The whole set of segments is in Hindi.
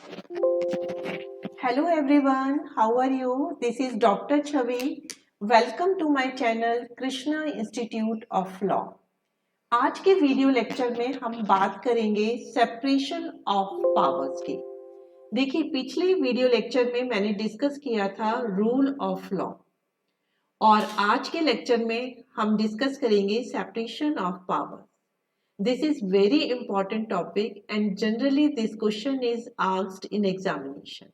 Hello everyone, how are you? This is Dr. Chavi. Welcome to my channel Krishna Institute of Law. आज के वीडियो लेक्चर में हम बात करेंगे सेपरेशन ऑफ पावर्स की। देखिए, पिछले वीडियो लेक्चर में मैंने डिस्कस किया था रूल ऑफ लॉ और आज के लेक्चर में हम डिस्कस करेंगे separation of powers. This is very important topic and generally this question is asked in examination.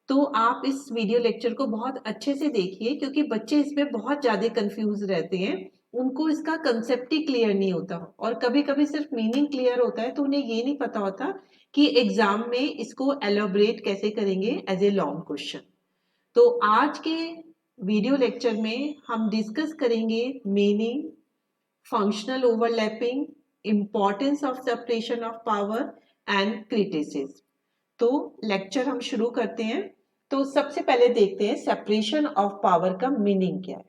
तो आप इस वीडियो लेक्चर को बहुत अच्छे से देखिए क्योंकि बच्चे इसमें बहुत ज़्यादा कंफ्यूज रहते हैं, उनको इसका कंसेप्ट ही क्लियर नहीं होता और कभी कभी सिर्फ मीनिंग क्लियर होता है तो उन्हें ये नहीं पता होता कि एग्जाम में इसको एलोबरेट कैसे करेंगे एज ए लॉन्ग क्वेश्चन। तो आज के वीडियो लेक्चर में हम डिस्कस करेंगे meaning, functional overlapping, importance of separation of power and criticism. तो लेक्चर हम शुरू करते हैं। तो सबसे पहले देखते हैं सेपरेशन ऑफ पावर का मीनिंग क्या है।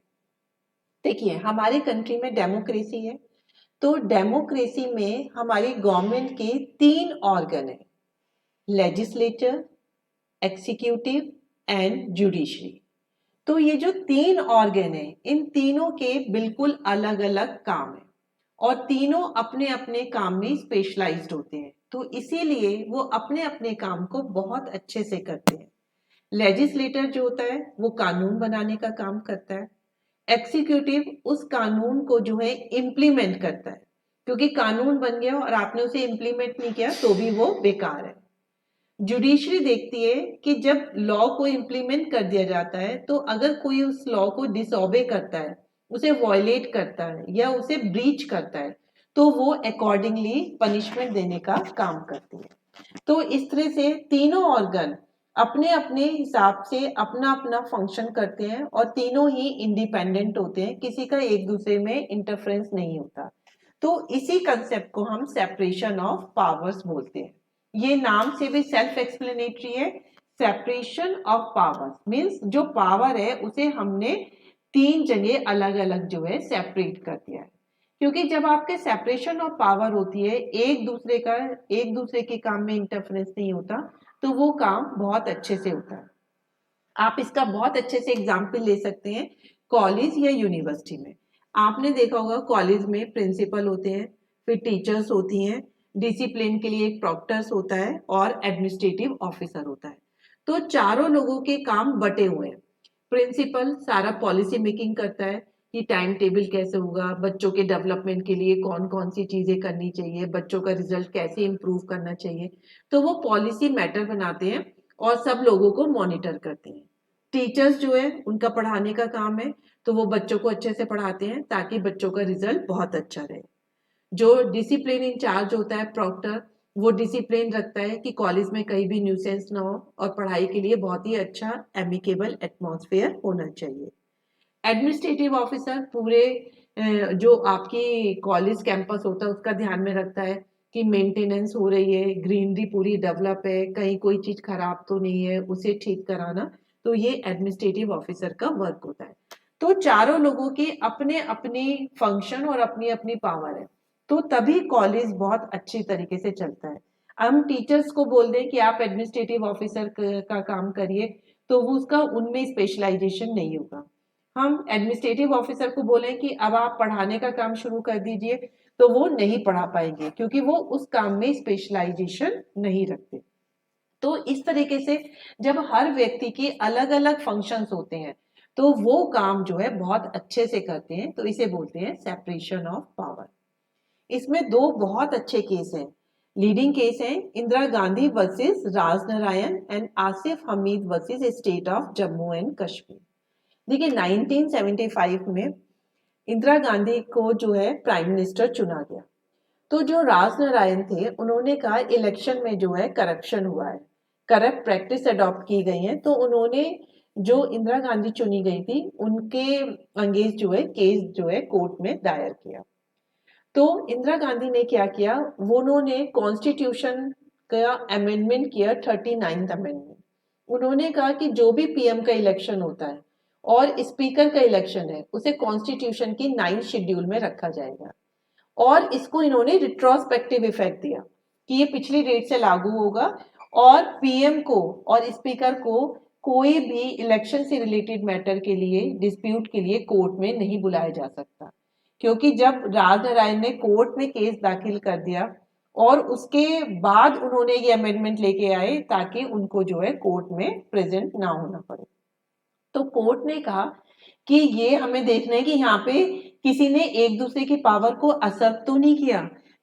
देखिए, हमारे कंट्री में डेमोक्रेसी है, तो डेमोक्रेसी में हमारी गवर्नमेंट के 3 ऑर्गन है, लेजिस्लेचर, एग्जीक्यूटिव एंड जुडिशरी। तो ये जो 3 ऑर्गन है, इन तीनों के बिल्कुल अलग अलग काम है और तीनों अपने अपने काम में स्पेशलाइज्ड होते हैं, तो इसीलिए वो अपने अपने काम को बहुत अच्छे से करते हैं। लेजिस्लेटर जो होता है वो कानून बनाने का काम करता है, एग्जीक्यूटिव उस कानून को जो है इम्प्लीमेंट करता है, क्योंकि कानून बन गया और आपने उसे इम्प्लीमेंट नहीं किया तो भी वो बेकार है। जुडिशरी देखती है कि जब लॉ को इम्प्लीमेंट कर दिया जाता है तो अगर कोई उस लॉ को डिसओबे करता है, उसे वॉयलेट करता है या उसे ब्रीच करता है, तो वो अकॉर्डिंगली पनिशमेंट देने का काम करती है। तो इस तरह से तीनों ऑर्गन अपने अपने हिसाब से अपना अपना फंक्शन करते हैं और तीनों ही इंडिपेंडेंट होते हैं, किसी का एक दूसरे में इंटरफेरेंस नहीं होता। तो इसी कंसेप्ट को हम सेपरेशन ऑफ पावर्स बोलते हैं। ये नाम से भी सेल्फ एक्सप्लेनेटरी है। सेपरेशन ऑफ पावर्स मीन्स जो पावर है उसे हमने 3 जगह अलग अलग जो है सेपरेट कर दिया है, क्योंकि जब आपके सेपरेशन ऑफ पावर होती है, एक दूसरे के काम में इंटरफेरेंस नहीं होता, तो वो काम बहुत अच्छे से होता है। आप इसका बहुत अच्छे से एग्जाम्पल ले सकते हैं कॉलेज या यूनिवर्सिटी में। आपने देखा होगा कॉलेज में प्रिंसिपल होते हैं, फिर टीचर्स होती हैं, डिसिप्लिन के लिए एक प्रॉक्टर्स होता है और एडमिनिस्ट्रेटिव ऑफिसर होता है। तो चारों लोगों के काम बटे हुए हैं। प्रिंसिपल सारा पॉलिसी मेकिंग करता है कि टाइम टेबल कैसे होगा, बच्चों के डेवलपमेंट के लिए कौन कौन सी चीजें करनी चाहिए, बच्चों का रिजल्ट कैसे इंप्रूव करना चाहिए, तो वो पॉलिसी मैटर बनाते हैं और सब लोगों को मॉनिटर करते हैं। टीचर्स जो है उनका पढ़ाने का काम है, तो वो बच्चों को अच्छे से पढ़ाते हैं ताकि बच्चों का रिजल्ट बहुत अच्छा रहे। जो डिसिप्लिन इंचार्ज होता है प्रॉक्टर, वो डिसिप्लिन रखता है कि कॉलेज में कहीं भी न्यूसेंस ना हो और पढ़ाई के लिए बहुत ही अच्छा एमिकेबल एटमॉस्फेयर होना चाहिए। एडमिनिस्ट्रेटिव ऑफिसर पूरे जो आपकी कॉलेज कैंपस होता है उसका ध्यान में रखता है कि मेंटेनेंस हो रही है, ग्रीनरी पूरी डेवलप है, कहीं कोई चीज खराब तो नहीं है, उसे ठीक कराना। तो ये एडमिनिस्ट्रेटिव ऑफिसर का वर्क होता है। तो चारों लोगों की अपने अपनी फंक्शन और अपनी अपनी पावर है, तो तभी कॉलेज बहुत अच्छी तरीके से चलता है। हम टीचर्स को बोल दें कि आप एडमिनिस्ट्रेटिव ऑफिसर का काम करिए, तो वो उसका उनमें स्पेशलाइजेशन नहीं होगा। हम एडमिनिस्ट्रेटिव ऑफिसर को बोलें कि अब आप पढ़ाने का काम शुरू कर दीजिए, तो वो नहीं पढ़ा पाएंगे क्योंकि वो उस काम में स्पेशलाइजेशन नहीं रखते। तो इस तरीके से जब हर व्यक्ति की अलग अलग फंक्शंस होते हैं तो वो काम जो है बहुत अच्छे से करते हैं, तो इसे बोलते हैं सेपरेशन ऑफ पावर। इसमें 2 बहुत अच्छे केस हैं, लीडिंग केस हैं, Indira Gandhi versus Rajnarayan and Asif Hamid versus state of Jammu and Kashmir. देखिए, 1975 में इंदिरा गांधी को जो है प्राइम मिनिस्टर चुना गया, तो जो राजनारायण थे उन्होंने कहा इलेक्शन में जो है करप्शन हुआ है, करप्ट प्रैक्टिस अडॉप्ट की गई है, तो उन्होंने जो इंदिरा गांधी चुनी गई थी उनके अगेंस्ट जो है केस जो है कोर्ट में दायर किया। तो इंदिरा गांधी ने क्या किया, वो उन्होंने कॉन्स्टिट्यूशन का अमेंडमेंट किया, 39th अमेंडमेंट। उन्होंने कहा कि जो भी पीएम का इलेक्शन होता है और स्पीकर का इलेक्शन है उसे कॉन्स्टिट्यूशन की 9th शेड्यूल में रखा जाएगा, और इसको इन्होंने रिट्रोस्पेक्टिव इफेक्ट दिया कि ये पिछली डेट से लागू होगा और पीएम को और स्पीकर को कोई भी इलेक्शन से रिलेटेड मैटर के लिए, डिस्प्यूट के लिए कोर्ट में नहीं बुलाया जा सकता, क्योंकि जब राजनारायण ने कोर्ट में केस दाखिल कर दिया और उसके बाद उन्होंने ये अमेंडमेंट लेके आए ताकि उनको जो है कोर्ट में प्रेजेंट ना होना पड़े। तो कोर्ट ने कहा कि ये हमें देखना है कि यहाँ पे किसी ने एक दूसरे की पावर को असर तो नहीं किया,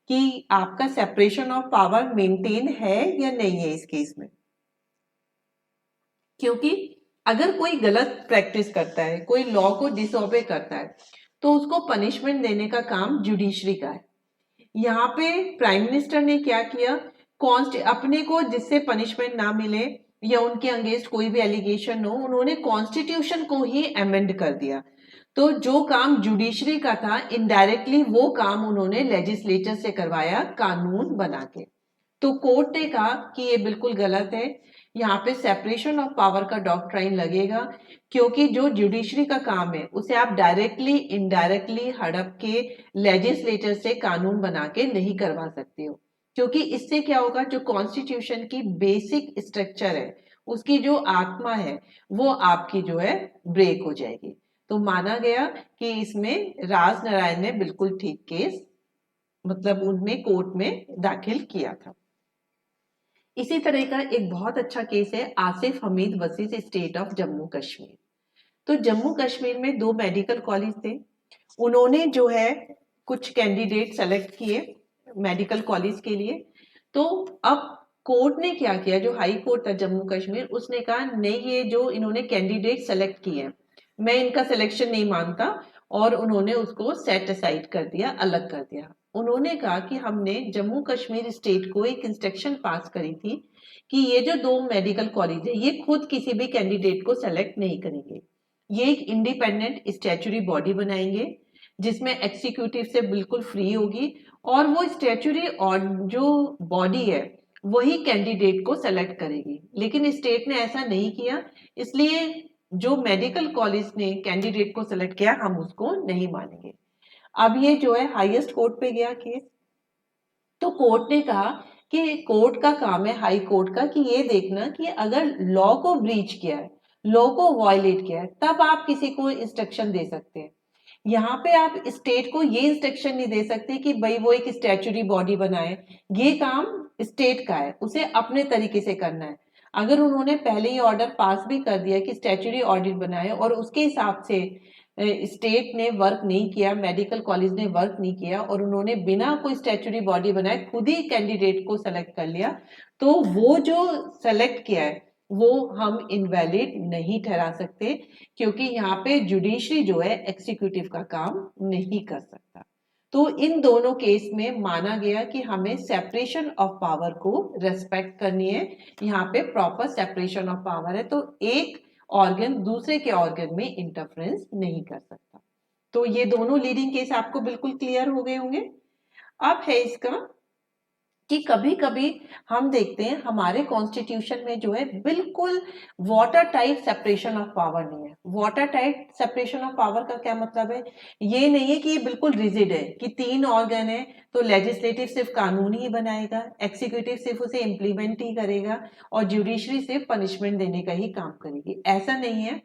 कि आपका सेपरेशन ऑफ पावर मेंटेन है या नहीं है इस केस में। क्योंकि अगर कोई गलत प्रैक्टिस करता है, कोई लॉ को डिसओबे करता है, तो उसको पनिशमेंट देने का काम जुडिशरी का है। यहाँ पे प्राइम मिनिस्टर ने क्या किया, अपने को जिससे पनिशमेंट ना मिले या उनके अगेंस्ट कोई भी एलिगेशन हो, उन्होंने कॉन्स्टिट्यूशन को ही अमेंड कर दिया। तो जो काम जुडिशरी का था, इनडायरेक्टली वो काम उन्होंने लेजिस्लेचर से करवाया कानून बना के। तो कोर्ट ने कहा कि ये बिल्कुल गलत है, यहाँ पे सेपरेशन ऑफ पावर का डॉक्ट्राइन लगेगा, क्योंकि जो जुडिशरी का काम है उसे आप डायरेक्टली इनडायरेक्टली हड़प के लेजिस्लेचर से कानून बना के नहीं करवा सकते हो, क्योंकि इससे क्या होगा, जो कॉन्स्टिट्यूशन की बेसिक स्ट्रक्चर है, उसकी जो आत्मा है, वो आपकी जो है ब्रेक हो जाएगी। तो माना गया कि इसमें राजनारायण ने बिल्कुल ठीक केस, मतलब उनने कोर्ट में दाखिल किया था। इसी तरह का एक बहुत अच्छा केस है Asif Hamid versus state of Jammu Kashmir. तो जम्मू कश्मीर में 2 मेडिकल कॉलेज थे, उन्होंने जो है कुछ कैंडिडेट सेलेक्ट किए मेडिकल कॉलेज के लिए। तो अब कोर्ट ने क्या किया, जो हाई कोर्ट था जम्मू कश्मीर, उसने कहा नहीं, ये जो इन्होंने कैंडिडेट सेलेक्ट किए मैं इनका सिलेक्शन नहीं मानता, और उन्होंने उसको सेट असाइड कर दिया, अलग कर दिया। उन्होंने कहा कि हमने जम्मू कश्मीर स्टेट को एक इंस्ट्रक्शन पास करी थी कि ये जो 2 मेडिकल कॉलेज है, ये खुद किसी भी कैंडिडेट को सेलेक्ट नहीं करेंगे, ये एक इंडिपेंडेंट स्टैचुरी बॉडी बनाएंगे जिसमें एग्जीक्यूटिव से बिल्कुल फ्री होगी, और वो स्टैचुरी और जो बॉडी है वही कैंडिडेट को सेलेक्ट करेगी। लेकिन स्टेट ने ऐसा नहीं किया, इसलिए जो मेडिकल कॉलेज ने कैंडिडेट को सेलेक्ट किया हम उसको नहीं मानेंगे। अब ये जो है हाईएस्ट कोर्ट पे गया केस। तो कोर्ट ने कहा कि कोर्ट का काम है, हाई कोर्ट का, कि ये देखना कि अगर लॉ को ब्रीच किया है, लॉ को वायलेट किया है, तब आप किसी को इंस्ट्रक्शन दे सकते हैं। यहाँ पे आप स्टेट को ये इंस्ट्रक्शन नहीं दे सकते कि भाई वो एक स्टैचुरी बॉडी बनाए, ये काम स्टेट का है, उसे अपने तरीके से करना है। अगर उन्होंने पहले ही ऑर्डर पास भी कर दिया कि स्टैचुरी ऑडिट बनाए और उसके हिसाब से स्टेट ने वर्क नहीं किया, मेडिकल कॉलेज ने वर्क नहीं किया, और उन्होंने बिना कोई स्टैचुरी बॉडी बनाए खुद ही कैंडिडेट को सेलेक्ट कर लिया, तो वो जो सेलेक्ट किया है वो हम इनवैलिड नहीं ठहरा सकते, क्योंकि यहाँ पे जुडिशरी जो है एग्जीक्यूटिव का काम नहीं कर सकता। तो इन दोनों केस में माना गया कि हमें सेपरेशन ऑफ पावर को रेस्पेक्ट करनी है। यहाँ पे प्रॉपर सेपरेशन ऑफ पावर है, तो एक ऑर्गन दूसरे के ऑर्गन में इंटरफेरेंस नहीं कर सकता। तो ये दोनों लीडिंग केस आपको बिल्कुल क्लियर हो गए होंगे। अब है इसका कि कभी कभी हम देखते हैं हमारे कॉन्स्टिट्यूशन में जो है बिल्कुल water tight separation of power नहीं है। Water tight separation of power का क्या मतलब है, ये नहीं है कि ये बिल्कुल रिजिड है कि 3 ऑर्गन है तो लेजिस्लेटिव सिर्फ कानून ही बनाएगा, एक्सिक्यूटिव सिर्फ उसे इम्प्लीमेंट ही करेगा, और जुडिशरी सिर्फ पनिशमेंट देने का ही काम करेगी। ऐसा नहीं है।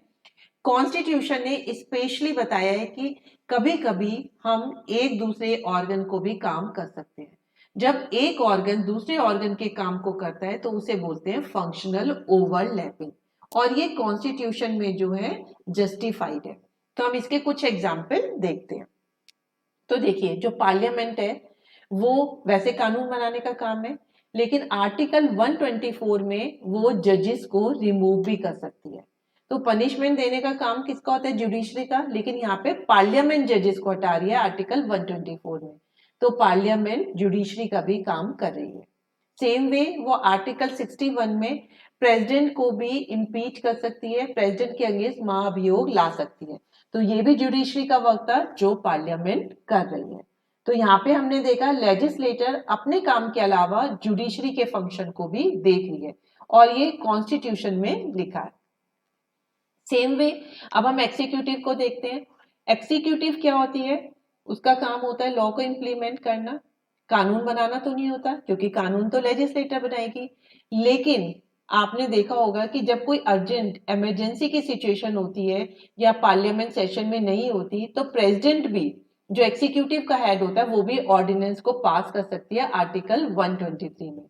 कॉन्स्टिट्यूशन ने स्पेशली बताया है कि कभी कभी हम एक दूसरे ऑर्गन को भी काम कर सकते हैं। जब एक ऑर्गन दूसरे ऑर्गन के काम को करता है तो उसे बोलते हैं फंक्शनल ओवरलैपिंग, और ये कॉन्स्टिट्यूशन में जो है जस्टिफाइड है। तो हम इसके कुछ एग्जाम्पल देखते हैं। तो देखिए, जो पार्लियामेंट है वो वैसे कानून बनाने का काम है, लेकिन आर्टिकल 124 में वो जजेस को रिमूव भी कर सकती है। तो पनिशमेंट देने का काम किसका होता है, जुडिशरी का, लेकिन यहाँ पे पार्लियामेंट जजेस को हटा रही है आर्टिकल 124 में। तो पार्लियामेंट जुडिशरी का भी काम कर रही है। सेम वे वो आर्टिकल 61 में प्रेसिडेंट को भी इम्पीच कर सकती है, प्रेसिडेंट के अगेंस्ट महाभियोग ला सकती है। तो ये भी जुडिशरी का वर्क था जो पार्लियामेंट कर रही है। तो यहाँ पे हमने देखा लेजिस्लेटर अपने काम के अलावा जुडिशरी के फंक्शन को भी देख रही है, और ये कॉन्स्टिट्यूशन में लिखा है। सेम वे अब हम एक्सिक्यूटिव को देखते हैं। एक्सिक्यूटिव क्या होती है, उसका काम होता है लॉ को इम्प्लीमेंट करना, कानून बनाना तो नहीं होता, क्योंकि कानून तो लेजिस्लेटर बनाएगी। लेकिन आपने देखा होगा कि जब कोई अर्जेंट इमरजेंसी की सिचुएशन होती है या पार्लियामेंट सेशन में नहीं होती, तो प्रेसिडेंट भी, जो एग्जीक्यूटिव का हेड होता है, वो भी ऑर्डिनेंस को पास कर सकती है आर्टिकल 123 में।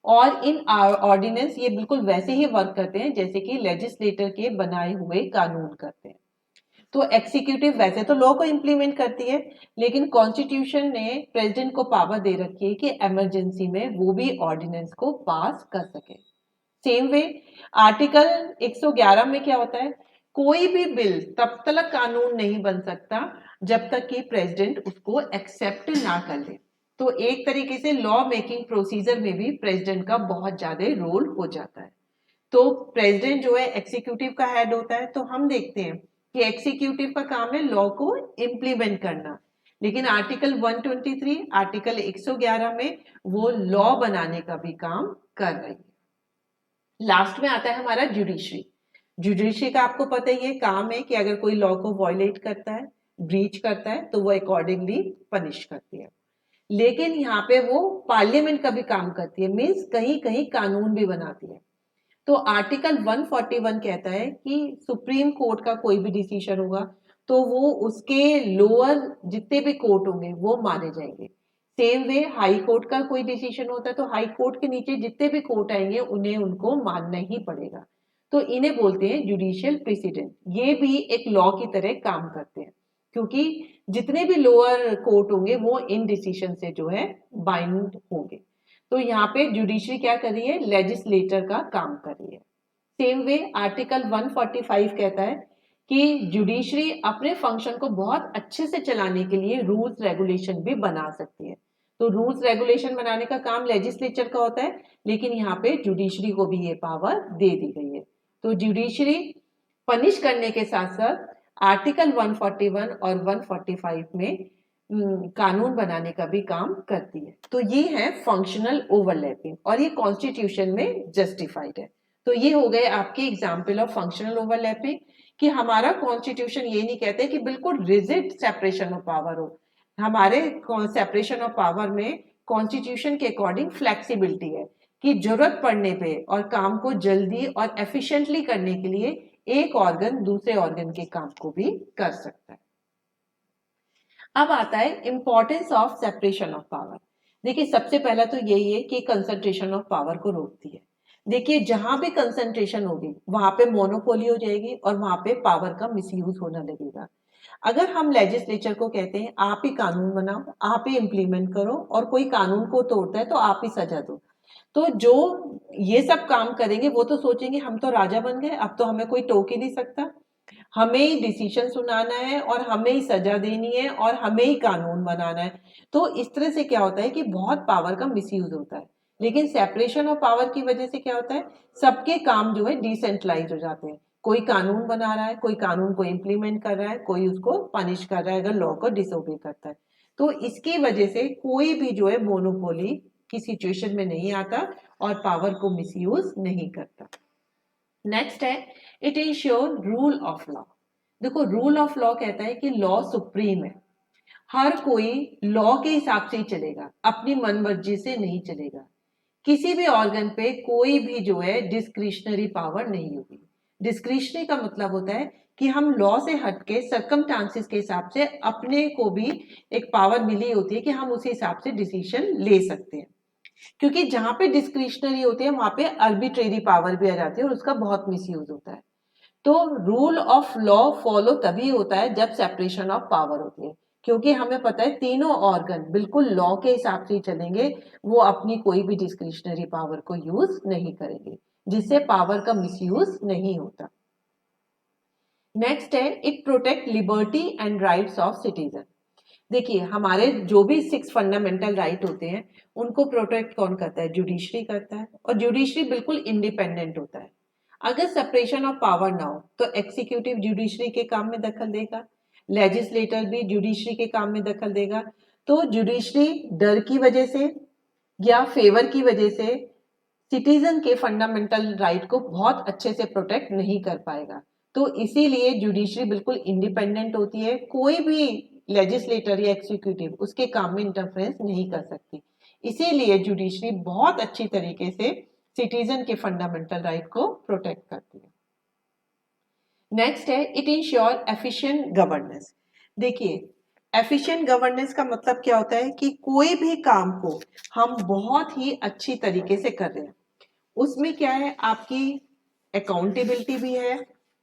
और इन ऑर्डिनेंस ये बिल्कुल वैसे ही वर्क करते हैं जैसे कि लेजिस्लेटर के बनाए हुए कानून करते हैं। तो एग्जीक्यूटिव वैसे तो लॉ को इंप्लीमेंट करती है, लेकिन कॉन्स्टिट्यूशन ने प्रेसिडेंट को पावर दे रखी है कि इमरजेंसी में वो भी ऑर्डिनेंस को पास कर सके। सेम वे आर्टिकल 111 में क्या होता है, कोई भी बिल तब तक कानून नहीं बन सकता जब तक कि प्रेसिडेंट उसको एक्सेप्ट ना कर ले। तो एक तरीके से लॉ मेकिंग प्रोसीजर में भी प्रेसिडेंट का बहुत ज्यादा रोल हो जाता है। तो प्रेसिडेंट जो है एग्जीक्यूटिव का हेड होता है, तो हम देखते हैं कि एग्जीक्यूटिव का काम है लॉ को इंप्लीमेंट करना, लेकिन आर्टिकल 123 आर्टिकल 111 में वो लॉ बनाने का भी काम कर रही है। लास्ट में आता है हमारा जुडिशरी। जुडिशरी का आपको पता ही है, काम है कि अगर कोई लॉ को वायलेट करता है, ब्रीच करता है, तो वो अकॉर्डिंगली पनिश करती है। लेकिन यहाँ पे वो पार्लियामेंट का भी काम करती है, मीन्स कहीं कहीं कानून भी बनाती है। तो आर्टिकल 141 कहता है कि सुप्रीम कोर्ट का कोई भी डिसीजन होगा तो वो उसके लोअर जितने भी कोर्ट होंगे वो माने जाएंगे। सेम वे हाई कोर्ट का कोई डिसीजन होता है तो हाई कोर्ट के नीचे जितने भी कोर्ट आएंगे उन्हें उनको मानना ही पड़ेगा। तो इन्हें बोलते हैं जुडिशियल प्रेसिडेंट। ये भी एक लॉ की तरह काम करते हैं, क्योंकि जितने भी लोअर कोर्ट होंगे वो इन डिसीजन से जो है बाइंड होंगे। तो यहाँ पे जुडिशरी क्या कर रही है, लेजिस्लेटर का काम कर रही है। सेम वे आर्टिकल 145 कहता है कि जुडिशरी अपने फंक्शन को बहुत अच्छे से चलाने के लिए रूल्स रेगुलेशन भी बना सकती है। तो रूल्स रेगुलेशन बनाने का काम लेजिस्लेचर का होता है, लेकिन यहाँ पे जुडिशरी को भी ये पावर दे दी गई है। तो जुडिशरी पनिश करने के साथ साथ आर्टिकल 141 और 145 में कानून बनाने का भी काम करती है। तो ये है फंक्शनल ओवरलैपिंग और ये कॉन्स्टिट्यूशन में जस्टिफाइड है। तो ये हो गए आपके एग्जाम्पल ऑफ फंक्शनल ओवरलैपिंग कि हमारा कॉन्स्टिट्यूशन ये नहीं कहते कि बिल्कुल रिजिड सेपरेशन ऑफ पावर हो। हमारे सेपरेशन ऑफ पावर में कॉन्स्टिट्यूशन के अकॉर्डिंग फ्लेक्सिबिलिटी है कि जरूरत पड़ने पे और काम को जल्दी और एफिशिएंटली करने के लिए एक ऑर्गन दूसरे ऑर्गन के काम को भी कर सकता है। अब आता है importance of separation of power. देखिए सबसे पहला तो यही है कि कंसंट्रेशन ऑफ पावर को रोकती है। देखिए जहां भी कंसंट्रेशन होगी वहां पे मोनोपोली हो जाएगी और वहां पे पावर का मिसयूज होने लगेगा। अगर हम लेजिस्लेचर को कहते हैं आप ही कानून बनाओ, आप ही इम्प्लीमेंट करो, और कोई कानून को तोड़ता है तो आप ही सजा दो, तो जो ये सब काम करेंगे वो तो सोचेंगे हम तो राजा बन गए, अब तो हमें कोई टोक ही नहीं सकता, हमें ही डिसीजन सुनाना है और हमें ही सजा देनी है और हमें ही कानून बनाना है। तो इस तरह से क्या होता है कि बहुत पावर का मिसयूज होता है। लेकिन सेपरेशन ऑफ पावर की वजह से क्या होता है, सबके काम जो है डिसेंट्रलाइज हो जाते हैं। कोई कानून बना रहा है, कोई कानून को इम्प्लीमेंट कर रहा है, कोई उसको पनिश कर रहा है अगर लॉ को डिसोबे करता है। तो इसकी वजह से कोई भी जो है मोनोपोली की सिचुएशन में नहीं आता और पावर को मिसयूज नहीं करता। नेक्स्ट है it ensure rule of law. देखो रूल ऑफ लॉ कहता है कि लॉ सुप्रीम है, हर कोई लॉ के हिसाब से ही चलेगा, अपनी मनमर्जी से नहीं चलेगा। किसी भी ऑर्गन पे कोई भी जो है डिस्क्रिशनरी पावर नहीं होगी। डिस्क्रिशनरी का मतलब होता है कि हम लॉ से हटके सर्कमस्टांसेस के हिसाब से अपने को भी एक पावर मिली होती है कि हम उसी हिसाब से डिसीजन ले सकते हैं। क्योंकि जहां पे डिस्क्रिशनरी होती है वहां पे आर्बिट्रेरी पावर भी आ जाती है और उसका बहुत मिसयूज होता है। तो रूल ऑफ लॉ फॉलो तभी होता है जब सेपरेशन ऑफ पावर होती है, क्योंकि हमें पता है तीनों ऑर्गन बिल्कुल लॉ के हिसाब से ही चलेंगे, वो अपनी कोई भी डिस्क्रिशनरी पावर को यूज नहीं करेंगे, जिससे पावर का मिसयूज नहीं होता। नेक्स्ट है it protect liberty and rights of citizen. देखिए हमारे जो भी 6 फंडामेंटल राइट होते हैं उनको प्रोटेक्ट कौन करता है, जुडिशरी करता है, और जुडिशरी बिल्कुल इंडिपेंडेंट होता है। अगर सेपरेशन ऑफ पावर ना हो तो एग्जीक्यूटिव जुडिशरी के काम में दखल देगा, लेजिस्लेटर भी जुडिशरी के काम में दखल देगा। तो जुडिशरी डर की वजह से या फेवर की वजह से सिटीजन के फंडामेंटल राइट को बहुत अच्छे से प्रोटेक्ट नहीं कर पाएगा। तो इसीलिए जुडिशरी बिल्कुल इंडिपेंडेंट होती है, कोई भी लेजिस्लेटर या एग्जीक्यूटिव उसके काम में इंटरफेरेंस नहीं कर सकती। इसीलिए जुडिशरी बहुत अच्छी तरीके से सिटीजन के फंडामेंटल राइट को प्रोटेक्ट करती है। नेक्स्ट है इट इंश्योर एफिशिएंट गवर्नेंस। देखिए एफिशिएंट गवर्नेंस का मतलब क्या होता है कि कोई भी काम को हम बहुत ही अच्छी तरीके से कर रहे हैं, उसमें क्या है आपकी अकाउंटेबिलिटी भी है,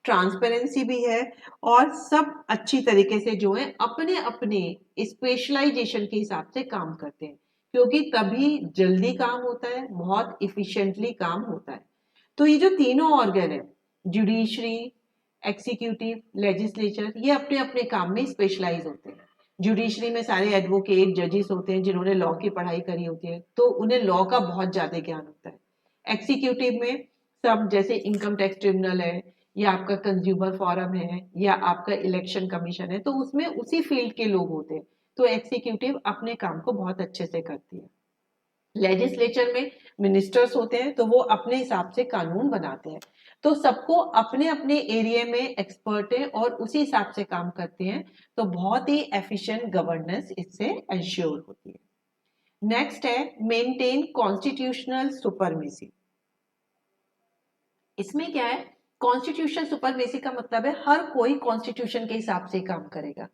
ट्रांसपेरेंसी भी है और सब अच्छी तरीके से जो है अपने अपने स्पेशलाइजेशन के हिसाब से काम करते हैं, क्योंकि तभी जल्दी काम होता है, बहुत इफिशिएंटली काम होता है। तो ये जो तीनों ऑर्गन है जुडिशरी, एग्जीक्यूटिव, लेजिस्लेचर, ये अपने अपने काम में स्पेशलाइज होते हैं। जुडिशरी में सारे एडवोकेट जजेस होते हैं जिन्होंने लॉ की पढ़ाई करी होती है, तो उन्हें लॉ का बहुत ज्यादा ज्ञान होता है। एग्जीक्यूटिव में सब जैसे इनकम टैक्स ट्रिब्यूनल है या आपका कंज्यूमर फोरम है या आपका इलेक्शन कमीशन है, तो उसमें उसी फील्ड के लोग होते हैं, तो एग्जीक्यूटिव अपने काम को बहुत अच्छे से करती है। लेजिस्लेचर में मिनिस्टर्स होते हैं, तो वो अपने हिसाब से कानून बनाते हैं, तो सबको अपने अपने एरिया में एक्सपर्ट है और उसी हिसाब से काम करते हैं, तो बहुत ही एफिशिएंट गवर्नेंस इससे एंश्योर होती है। नेक्स्ट है मेंटेन कॉन्स्टिट्यूशनल सुपरमेसी। इसमें क्या है, कॉन्स्टिट्यूशन सुपरमेसी का मतलब है हर कोई कॉन्स्टिट्यूशन के हिसाब से काम करेगा,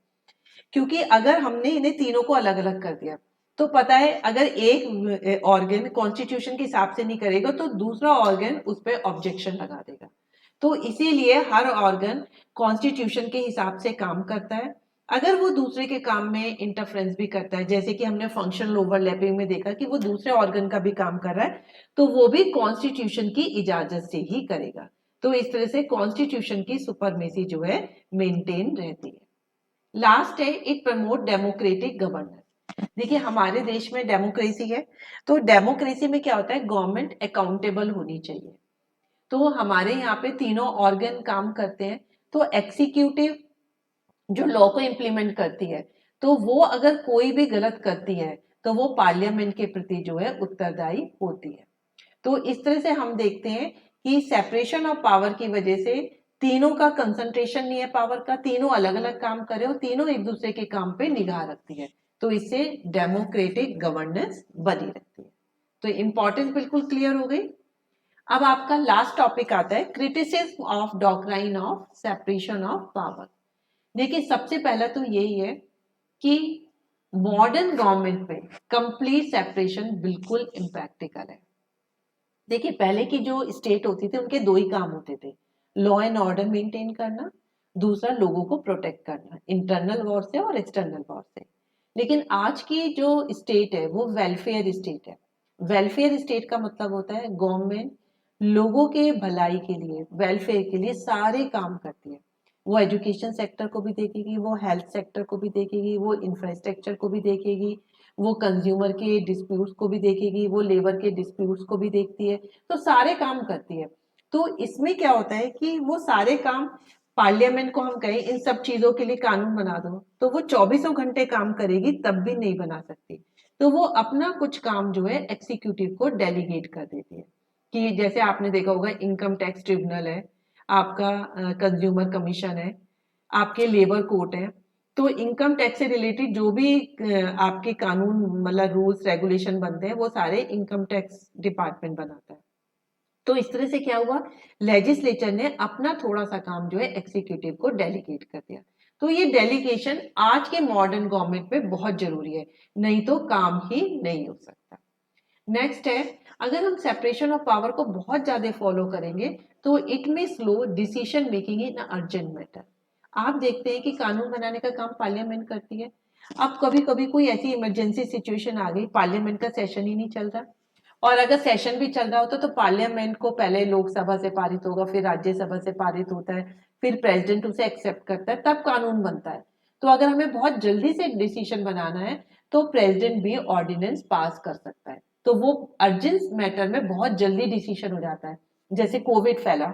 क्योंकि अगर हमने इन्हें तीनों को अलग अलग कर दिया तो पता है अगर एक ऑर्गन कॉन्स्टिट्यूशन के हिसाब से नहीं करेगा तो दूसरा ऑर्गन उस पर ऑब्जेक्शन लगा देगा। तो इसीलिए हर ऑर्गन कॉन्स्टिट्यूशन के हिसाब से काम करता है। अगर वो दूसरे के काम में इंटरफेरेंस भी करता है, जैसे कि हमने फंक्शनल ओवरलैपिंग में देखा कि वो दूसरे ऑर्गन का भी काम कर रहा है, तो वो भी कॉन्स्टिट्यूशन की इजाजत से ही करेगा। तो इस तरह से कॉन्स्टिट्यूशन की सुपरमेसी जो है मेंटेन रहती है। लास्ट है इट प्रमोट डेमोक्रेटिक गवर्नेंस। देखिए हमारे देश में डेमोक्रेसी है, तो डेमोक्रेसी में क्या होता है, गवर्नमेंट अकाउंटेबल होनी चाहिए। तो हमारे यहाँ पे तीनों ऑर्गन काम करते हैं। तो एग्जीक्यूटिव जो लॉ को इम्प्लीमेंट करती है, तो वो अगर कोई भी गलत करती है तो वो पार्लियामेंट के प्रति जो है उत्तरदायी होती है। तो इस तरह से हम देखते हैं कि सेपरेशन ऑफ पावर की वजह से तीनों का कंसंट्रेशन नहीं है पावर का, तीनों अलग अलग काम करे और तीनों एक दूसरे के काम पे निगाह रखती है, तो इससे डेमोक्रेटिक गवर्नेंस बनी रहती है। तो इंपॉर्टेंस बिल्कुल क्लियर हो गई। अब आपका लास्ट टॉपिक आता है criticism of doctrine of separation of power. देखिए सबसे पहला तो यही है कि मॉडर्न गवर्नमेंट में कंप्लीट सेपरेशन बिल्कुल इम्प्रैक्टिकल है। देखिए पहले की जो स्टेट होती थी उनके दो ही काम होते थे, लॉ एंड ऑर्डर मेंटेन करना, दूसरा लोगों को प्रोटेक्ट करना इंटरनल वॉर से और एक्सटर्नल वॉर से। लेकिन आज की जो स्टेट है वो वेलफेयर स्टेट है। वेलफेयर स्टेट का मतलब होता है गवर्नमेंट लोगों के भलाई के लिए, वेलफेयर के लिए सारे काम करती है। वो एजुकेशन सेक्टर को भी देखेगी, वो हेल्थ सेक्टर को भी देखेगी, वो इंफ्रास्ट्रक्चर को भी देखेगी, वो कंज्यूमर के डिस्प्यूट्स को भी देखेगी, वो लेबर के डिस्प्यूट्स को भी देखती है, तो सारे काम करती है। तो इसमें क्या होता है कि वो सारे काम, पार्लियामेंट को हम कहें इन सब चीजों के लिए कानून बना दो, तो वो 24 घंटे काम करेगी तब भी नहीं बना सकती। तो वो अपना कुछ काम जो है एग्जीक्यूटिव को डेलीगेट कर देती है, कि जैसे आपने देखा होगा इनकम टैक्स ट्रिब्यूनल है, आपका कंज्यूमर कमीशन है, आपके लेबर कोर्ट है। तो इनकम टैक्स से रिलेटेड जो भी आपके कानून मतलब रूल्स रेगुलेशन बनते हैं वो सारे इनकम टैक्स डिपार्टमेंट बनाता है। तो इस तरह से क्या हुआ, लेजिस्लेचर ने अपना थोड़ा सा काम जो है एग्जीक्यूटिव को डेलीगेट कर दिया। तो ये डेलीगेशन आज के मॉडर्न गवर्नमेंट में बहुत जरूरी है, नहीं तो काम ही नहीं हो सकता। नेक्स्ट है, अगर हम सेपरेशन ऑफ पावर को बहुत ज्यादा फॉलो करेंगे तो इट में slow decision making in urgent matter. आप देखते हैं कि कानून बनाने का काम पार्लियामेंट करती है। अब कभी कभी कोई ऐसी इमरजेंसी सिचुएशन आ गई, पार्लियामेंट का सेशन ही नहीं चल रहा, और अगर सेशन भी चल रहा होता तो पार्लियामेंट को पहले लोकसभा से पारित होगा, फिर राज्यसभा से पारित होता है, फिर प्रेसिडेंट उसे एक्सेप्ट करता है, तब कानून बनता है। तो अगर हमें बहुत जल्दी से डिसीजन बनाना है तो प्रेसिडेंट भी ऑर्डिनेंस पास कर सकता है, तो वो अर्जेंट मैटर में बहुत जल्दी डिसीजन हो जाता है। जैसे कोविड फैला,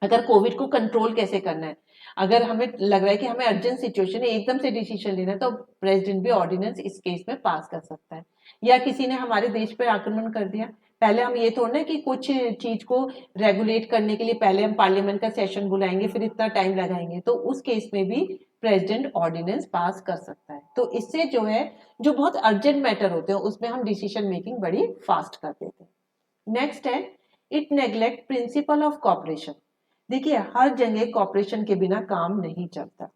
अगर कोविड को कंट्रोल कैसे करना है, अगर हमें लग रहा है कि हमें अर्जेंट सिचुएशन है, एकदम से डिसीजन लेना है, तो प्रेसिडेंट भी ऑर्डिनेंस इस केस में पास कर सकता है। या किसी ने हमारे देश पर आक्रमण कर दिया, पहले हम ये थोड़ा ना कि कुछ चीज को रेगुलेट करने के लिए पहले हम पार्लियामेंट का सेशन बुलाएंगे फिर इतना टाइम लगाएंगे, तो उस केस में भी प्रेसिडेंट ऑर्डिनेंस पास कर सकता है। तो इससे जो है जो बहुत अर्जेंट मैटर होते हैं उसमें हम डिसीजन मेकिंग बड़ी फास्ट कर देते हैं। नेक्स्ट है it neglect principle of corporation. देखिए हर जगह कॉपरेशन के बिना काम नहीं चलता।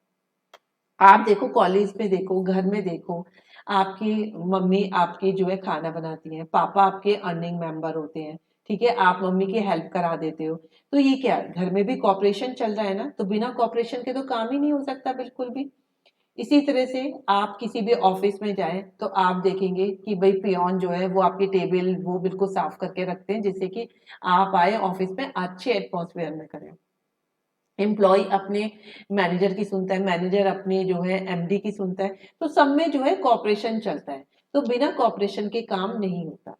आप देखो कॉलेज में देखो, घर में देखो, आपकी मम्मी आपकी जो है खाना बनाती है, पापा आपके अर्निंग मेंबर होते हैं, ठीक है, आप मम्मी की हेल्प करा देते हो, तो ये क्या घर में भी कॉपरेशन चल रहा है ना, तो बिना कॉपरेशन के तो काम ही नहीं हो सकता बिल्कुल भी। इसी तरह से आप किसी भी ऑफिस में जाएं तो आप देखेंगे कि भाई पियोन जो है वो आपकी टेबल वो बिल्कुल साफ करके रखते हैं जिससे कि आप आए ऑफिस में अच्छे एटमॉस्फेयर में करें। एम्प्लॉय अपने मैनेजर की सुनता है, मैनेजर अपने जो है एमडी की सुनता है, तो सब में जो है कॉपरेशन चलता है। तो बिना कॉपरेशन के काम नहीं होता।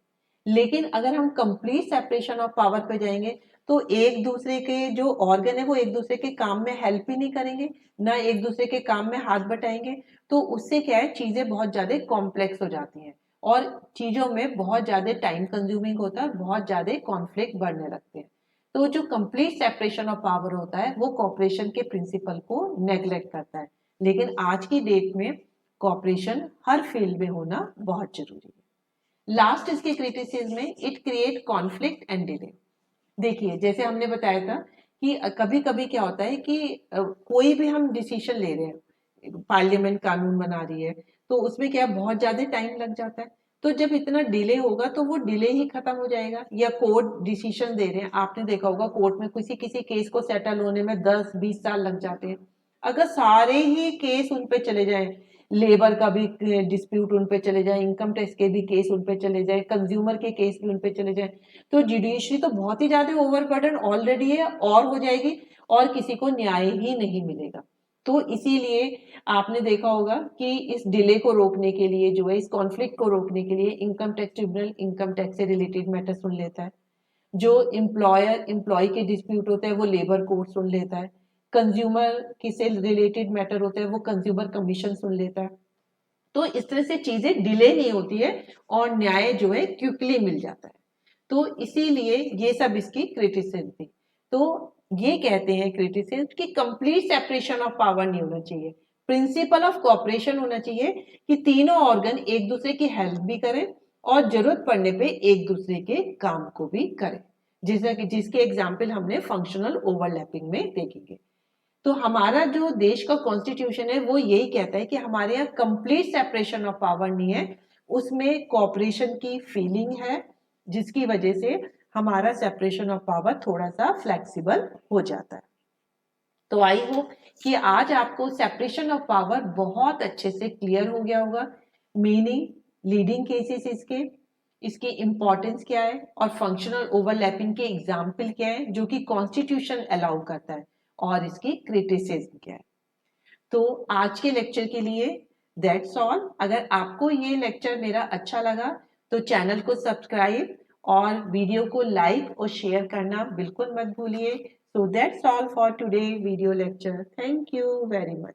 लेकिन अगर हम कंप्लीट सेपरेशन ऑफ पावर पे जाएंगे तो एक दूसरे के जो ऑर्गन है वो एक दूसरे के काम में हेल्प ही नहीं करेंगे, ना एक दूसरे के काम में हाथ बटाएंगे, तो उससे क्या है चीजें बहुत ज्यादा कॉम्प्लेक्स हो जाती हैं और चीजों में बहुत ज्यादा टाइम कंज्यूमिंग होता है, बहुत ज्यादा कॉन्फ्लिक्ट बढ़ने लगते हैं। तो जो कंप्लीट सेपरेशन ऑफ पावर होता है वो कॉपरेशन के प्रिंसिपल को नेग्लेक्ट करता है। लेकिन आज की डेट में कॉपरेशन हर फील्ड में होना बहुत जरूरी है। लास्ट इसके क्रिटिसिज्म में it create conflict and delay. देखिए जैसे हमने बताया था कि कभी कभी क्या होता है कि कोई भी हम डिसीजन ले रहे हैं, पार्लियामेंट कानून बना रही है, तो उसमें क्या बहुत ज्यादा टाइम लग जाता है। तो जब इतना डिले होगा तो वो डिले ही खत्म हो जाएगा। या कोर्ट डिसीजन दे रहे हैं, आपने देखा होगा कोर्ट में किसी किसी केस को सेटल होने में 10-20 साल लग जाते हैं। अगर सारे ही केस उन पे चले जाएं, लेबर का भी डिस्प्यूट उन पे चले जाए, इनकम टैक्स के भी केस उन पे चले जाए, कंज्यूमर के केस भी उन पे चले जाए, तो जुडिशरी तो बहुत ही ज्यादा ओवरबर्डन ऑलरेडी है और हो जाएगी और किसी को न्याय ही नहीं मिलेगा। तो इसीलिए आपने देखा होगा कि इस डिले को रोकने के लिए जो है इस कॉन्फ्लिक्ट को रोकने के लिए income tax tribunal income tax से रिलेटेड मैटर सुन लेता है। जो एम्प्लॉयर एम्प्लॉय के डिस्प्यूट होते हैं वो लेबर कोर्ट सुन लेता है। कंज्यूमर की से रिलेटेड मैटर होता है वो कंज्यूमर कमीशन सुन लेता है। तो इस तरह से चीजें डिले नहीं होती है और न्याय जो है क्विकली मिल जाता है। तो इसीलिए ये सब इसकी क्रिटिसिज्म थी। तो ये कहते हैं क्रिटिसिज्म कि कंप्लीट सेपरेशन ऑफ पावर नहीं होना चाहिए, प्रिंसिपल ऑफ कोऑपरेशन होना चाहिए कि तीनों ऑर्गन एक दूसरे की हेल्प भी करें और जरूरत पड़ने पे एक दूसरे के काम को भी करें, जैसा कि जिसके एग्जाम्पल हमने फंक्शनल ओवरलैपिंग में देखेंगे। तो हमारा जो देश का कॉन्स्टिट्यूशन है वो यही कहता है कि हमारे यहाँ कंप्लीट सेपरेशन ऑफ पावर नहीं है, उसमें कॉपरेशन की फीलिंग है जिसकी वजह से हमारा सेपरेशन ऑफ पावर थोड़ा सा फ्लेक्सिबल हो जाता है। तो आई होप कि आज आपको सेपरेशन ऑफ पावर बहुत अच्छे से क्लियर हो गया होगा, मीनिंग, लीडिंग केसेस इसकी इंपॉर्टेंस क्या है और फंक्शनल ओवरलैपिंग के एग्जाम्पल क्या है जो कि कॉन्स्टिट्यूशन अलाउ करता है और इसकी क्रिटिसिज्म क्या है। तो आज के लेक्चर के लिए दैट्स ऑल। अगर आपको ये लेक्चर मेरा अच्छा लगा तो चैनल को सब्सक्राइब और वीडियो को लाइक और शेयर करना बिल्कुल मत भूलिए। So that's all for today video lecture. Thank you very much.